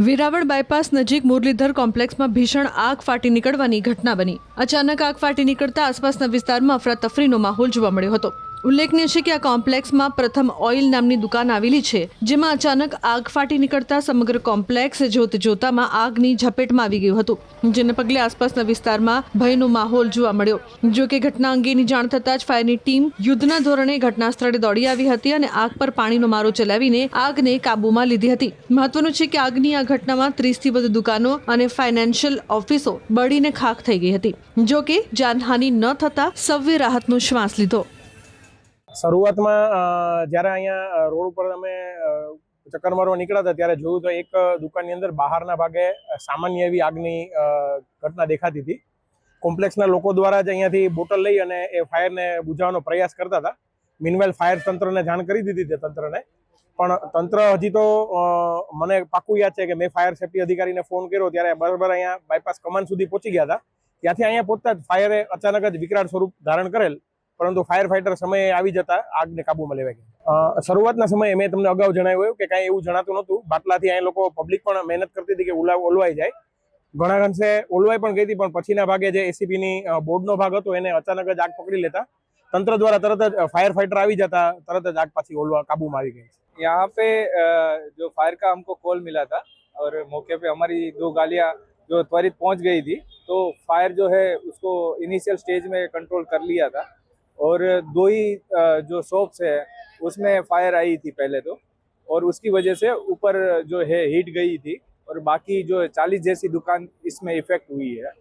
Veraval bypass નજીક મુરલીધર કોમ્પ્લેક્સમાં ભીષણ આગ ફાટી નીકળવાની ઘટના બની। અચાનક આગ ફાટી નીકળતા આસપાસના વિસ્તારમાં અફરાતફરીનો માહોલ જોવા મળ્યો હતો। ઉલ્લેખનીય છે કે આ કોમ્પ્લેક્સમાં પ્રથમ ઓઇલ નામની દુકાન આવેલી છે, જેમાં અચાનક આગ ફાટી નીકળતા સમગ્ર કોમ્પ્લેક્સ જોતજોતામાં આગની ઝપેટમાં આવી ગયું હતું, જેને પગલે આસપાસના વિસ્તારમાં ભયનો માહોલ જોવા મળ્યો। જો કે ઘટના અંગેની જાણ થતાં જ ફાયરની ટીમ યુદ્ધના ધોરણે ઘટના સ્થળે દોડી આવી હતી અને આગ પર પાણીનો મારો ચલાવીને આગને કાબૂમાં લીધી હતી। મહત્વનું છે કે આગની આ ઘટનામાં 30થી વધુ દુકાનો અને ફાઇનાન્શિયલ ઓફિસો બળીને ખાખ થઈ ગઈ હતી। જો કે જાનહાનિ ન થતાં સૌએ રાહતનો શ્વાસ લીધો। શરૂઆતમાં જ્યારે અહીંયા રોડ ઉપર અમે ચક્કર મારવા નીકળ્યા હતા ત્યારે જોયું તો એક દુકાનની અંદર બહારના ભાગે સામાન્ય એવી આગની ઘટના દેખાતી હતી। કોમ્પ્લેક્સના લોકો દ્વારા જ અહીંયાથી બોટલ લઈ અને એ ફાયરને બુઝાવવાનો પ્રયાસ કરતા હતા। મીનવાઇલ ફાયર તંત્રને જાણ કરી દીધી હતી તંત્રને, પણ તંત્ર હજી તો મને પાક્કું યાદ છે કે મેં ફાયર સેફ્ટી અધિકારીને ફોન કર્યો ત્યારે બરાબર અહીંયા બાયપાસ કમાન સુધી પહોંચી ગયા હતા। ત્યાંથી અહીંયા પહોંચતા જ ફાયરે અચાનક જ વિકરાળ સ્વરૂપ ધારણ કરેલ, પરંતુ ફાયર ફાઈટર સમયે આવી જતા આગને કાબૂમાં લેવાઈ ગઈ। શરૂઆતના સમયે મેં તમને અગાઉ જણાવ્યું કે કાંઈ એવું જણાતું નહોતું। બાટલાથી અહીં લોકો પબ્લિક પણ મહેનત કરતી હતી કે ઓલવાઈ જાય, ઘણા અંશે ઓલવાઈ પણ ગઈ હતી, પણ પછીના ભાગે જે એસીબીની બોર્ડનો ભાગ હતો એને અચાનક જ આગ પકડી લેતા તંત્ર દ્વારા તરત જ ફાયર ફાઈટર આવી જતા તરત જ આગ પાછી કાબૂમાં આવી ગઈ। यहाँ पे जो फायर का हमको कॉल मिला था और मौके पे हमारी 2 गाड़ियाँ जो त्वरित पहुंच गई थी, तो फायर जो है उसको इनिशियल स्टेज में कंट्रोल कर लिया था और 2 ही जो शॉप्स है उसमें फायर आई थी पहले तो, और उसकी वजह से ऊपर जो है हीट गई थी और बाकी जो 40 जैसी दुकान इसमें इफेक्ट हुई है।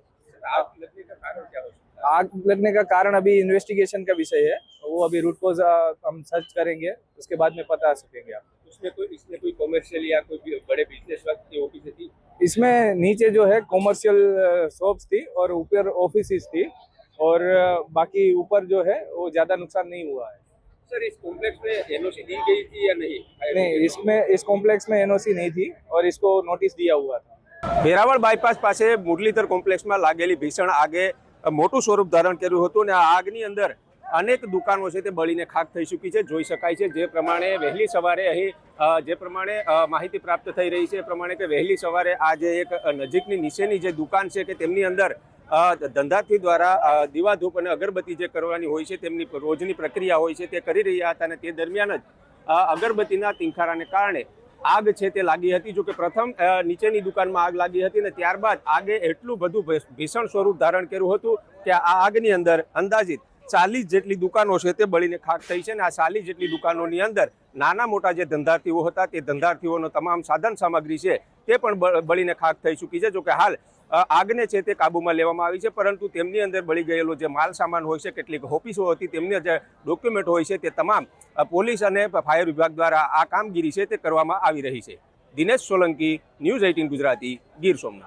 आग लगने का कारण क्या हो सकता है? आग लगने का कारण अभी इन्वेस्टिगेशन का विषय है, वो अभी रूट कोज हम सर्च करेंगे, उसके बाद में पता सकेंगे आप। इसमें कोई कॉमर्शियल या कोई बड़े बिजनेस की ऑफिस थी? इसमें नीचे जो है कॉमर्शियल शॉप्स थी और ऊपर ऑफिसेस थी, और बाकी ऊपर जो है वो ज़्यादा नुकसान नहीं हुआ है। सर, इस कॉम्प्लेक्स में एनओसी दी गई थी या नहीं? नहीं, इस कॉम्प्लेक्स में एनओसी नहीं थी और इसको नोटिस दिया हुआ था। વેરાવળ બાયપાસ પાસે મુરલીધર કોમ્પ્લેક્સમાં લાગેલી ભીષણ આગે મોટું સ્વરૂપ ધારણ કર્યું હતું અને આ આગની અંદર અનેક દુકાનો છે તે બળીને ખાખ થઈ ચૂકી છે। જોઈ શકાય છે જે પ્રમાણે વહેલી સવારે અહીં જે પ્રમાણે માહિતી પ્રાપ્ત થઈ રહી છે એ પ્રમાણે કે વહેલી સવારે આ જે એક નજીકની નીચેની જે દુકાન છે કે તેમની અંદર ધંધાર્થી દ્વારા દીવાધૂપ અને અગરબત્તી જે કરવાની હોય છે તેમની રોજની પ્રક્રિયા હોય છે તે કરી રહ્યા હતા અને તે દરમિયાન જ અગરબત્તીના તીંખારાને કારણે આગ છે તે લાગી હતી। જો કે પ્રથમ નીચેની દુકાનમાં આગ લાગી હતી અને ત્યારબાદ આગે એટલું બધું ભીષણ સ્વરૂપ ધારણ કર્યું હતું કે આ આગની અંદર અંદાજિત 40 જેટલી દુકાનો છે તે બળીને ખાખ થઈ છે અને આ 40 જેટલી દુકાનોની અંદર નાના મોટા જે ધંધાર્થીઓ હતા તે ધંધાર્થીઓનો તમામ સાધન સામગ્રી છે તે પણ બળીને ખાખ થઈ ચૂકી છે। જો કે હાલ આગને છે તે કાબૂમાં લેવામાં આવી છે, પરંતુ તેમની અંદર બળી ગયેલો જે માલ સામાન હોય છે, કેટલીક ઓફિસો હતી, તેમની જે ડોક્યુમેન્ટ હોય છે તે તમામ પોલીસ અને ફાયર વિભાગ દ્વારા આ કામગીરી છે તે કરવામાં આવી રહી છે। દિનેશ સોલંકી, ન્યૂઝ 18 ગુજરાતી, ગીર સોમનાથ।